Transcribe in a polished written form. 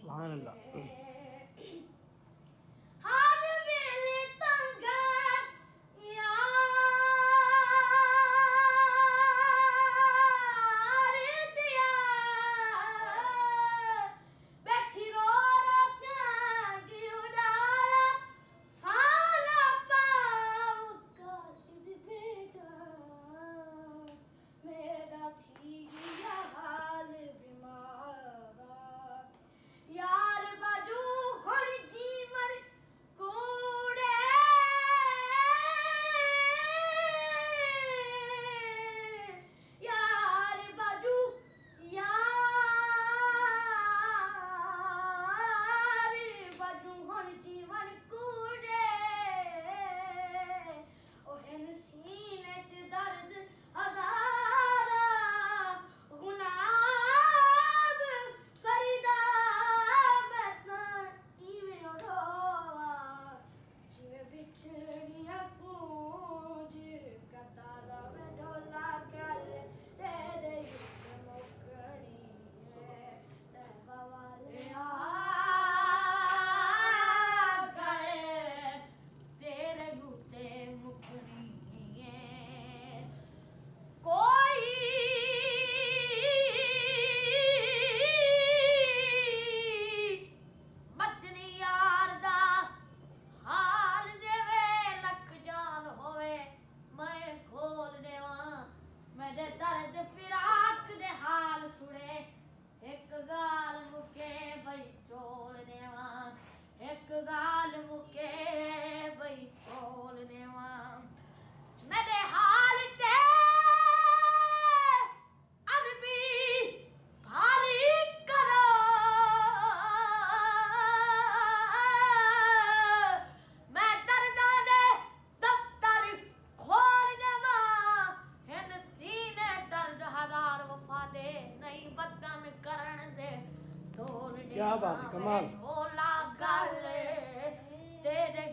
सुभान अल्लाह। मेरे दर्द फिराक दे हाल सुने एक गाल मुके बई चोलने वा एक गाल मुके बई चोलने वा मेरे हाल ते अरबी भाली करो मैं दर्दा दे दफ्तर खोलने वा हिन सीने दर्द हजार वफा दे नहीं बदन करण दे ढोलने क्या बात है, कमाल। ढोला गल तेरे